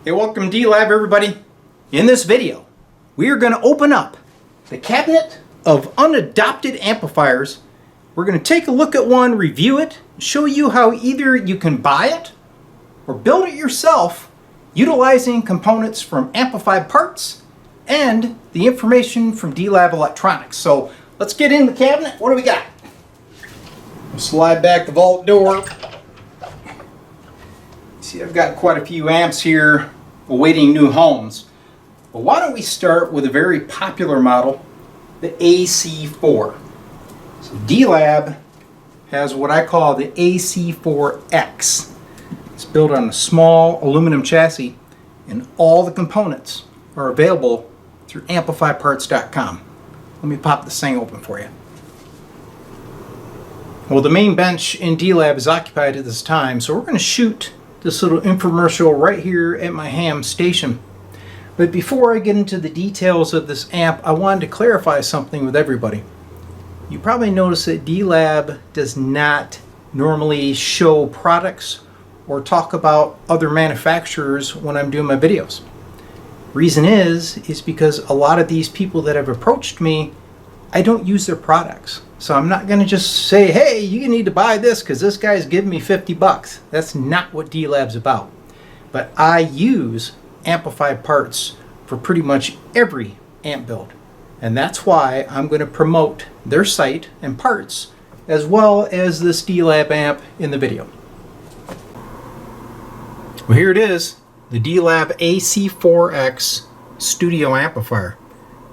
Hey, welcome to D-lab everybody. In this video, we are going to open up the cabinet of unadopted amplifiers. We're going to take a look at one, review it, show you how either you can buy it or build it yourself utilizing components from amplified parts and the information from D-lab Electronics. So let's get in the cabinet. What do we got? We'll slide back the vault door. See, I've got quite a few amps here awaiting new homes. But why don't we start with a very popular model, the AC4. So D-lab has what I call the AC4X. It's built on a small aluminum chassis, and all the components are available through amplifyparts.com. Let me pop this thing open for you. Well, the main bench in D-lab is occupied at this time, so we're going to shoot this little infomercial right here at my ham station. But before I get into the details of this amp, I wanted to clarify something with everybody. You probably noticed that D-lab does not normally show products or talk about other manufacturers when I'm doing my videos. Reason is because a lot of these people that have approached me, I don't use their products. So I'm not going to just say, hey, you need to buy this because this guy's giving me 50 bucks. That's not what D-lab's about. But I use amplified parts for pretty much every amp build. And that's why I'm going to promote their site and parts as well as this D-lab amp in the video. Well, here it is, the D-lab AC4X studio amplifier.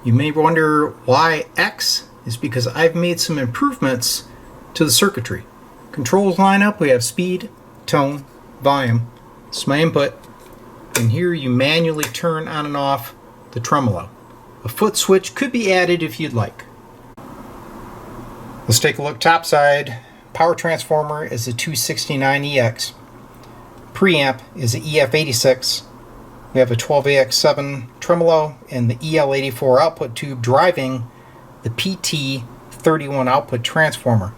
You may wonder why X is because I've made some improvements to the circuitry. Controls line up, we have speed, tone, volume. This is my input. And here you manually turn on and off the tremolo. A foot switch could be added if you'd like. Let's take a look topside. Power transformer is a 269EX. Preamp is a EF86. We have a 12AX7 tremolo and the EL-84 output tube driving the PT31 output transformer.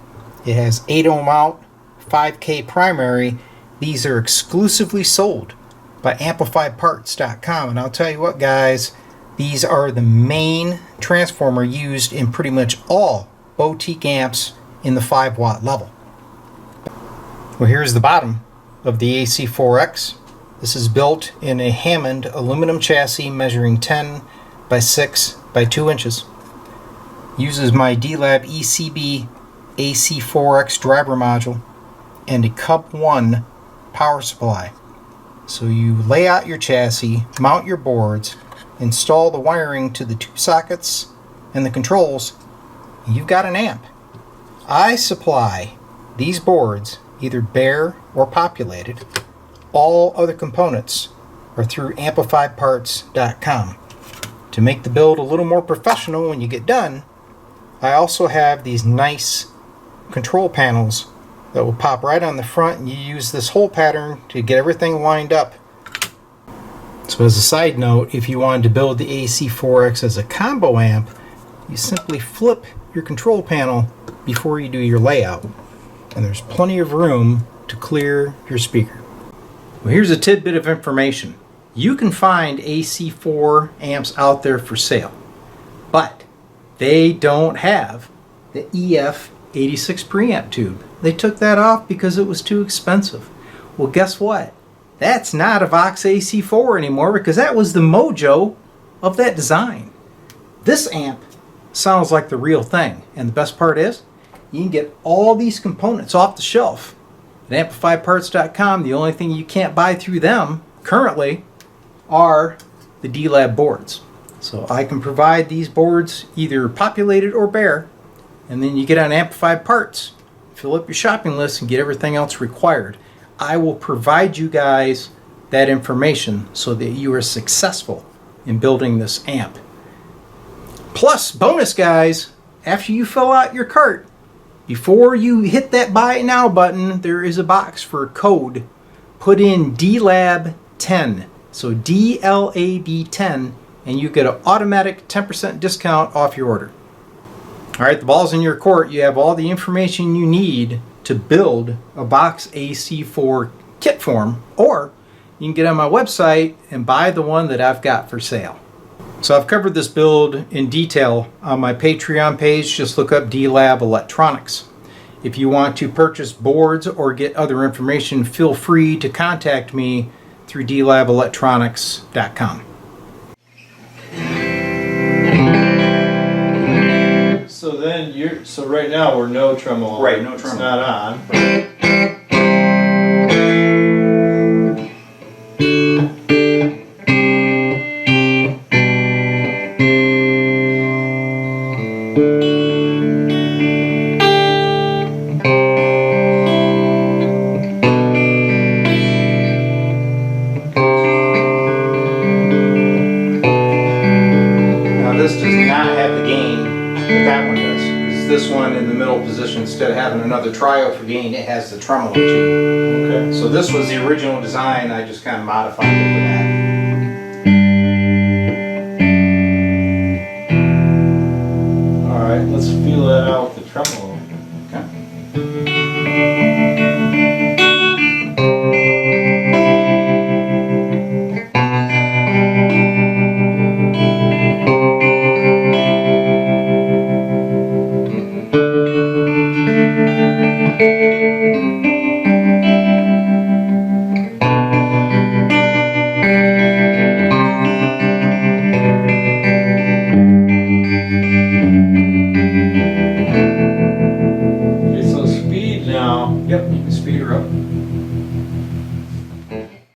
It has 8 ohm out, 5K primary. These are exclusively sold by amplifiedparts.com, and I'll tell you what, guys, these are the main transformer used in pretty much all boutique amps in the 5-watt level. Well, here's the bottom of the AC4X. This is built in a Hammond aluminum chassis measuring 10 by 6 by 2 inches. Uses my D-lab ECB AC4X driver module and a Cub 1 power supply. So you lay out your chassis, mount your boards, install the wiring to the 2 sockets and the controls, and you've got an amp. I supply these boards either bare or populated. All other components are through amplifiedparts.com. To make the build a little more professional when you get done, I also have these nice control panels that will pop right on the front, and you use this hole pattern to get everything lined up. So as a side note, if you wanted to build the AC4X as a combo amp, you simply flip your control panel before you do your layout, and there's plenty of room to clear your speaker. Well, here's a tidbit of information. You can find AC4 amps out there for sale, but they don't have the EF86 preamp tube. They took that off because it was too expensive. Well, guess what? That's not a Vox AC4 anymore because that was the mojo of that design. This amp sounds like the real thing, and the best part is you can get all these components off the shelf at amplifiedparts.com. The only thing you can't buy through them currently are the D-lab boards. So I can provide these boards either populated or bare, and then you get on Amplified Parts, fill up your shopping list, and get everything else required. I will provide you guys that information so that you are successful in building this amp. Plus, bonus guys, after you fill out your cart, before you hit that buy now button, there is a box for a code. Put in D-lab 10, so DLAB 10, and you get an automatic 10% discount off your order. All right, the ball's in your court. You have all the information you need to build a Vox AC4 kit form, or you can get on my website and buy the one that I've got for sale. So I've covered this build in detail on my Patreon page. Just look up D-lab Electronics. If you want to purchase boards or get other information, feel free to contact me through dlabelectronics.com. So then so right now we're no tremolo. Right, no It's tremolo. not on. Now this does not have the gain that that one does. Because this one in the middle position, instead of having another trio for gain, it has the tremolo too. Okay. So this was the original design, I just kind of modified it for that.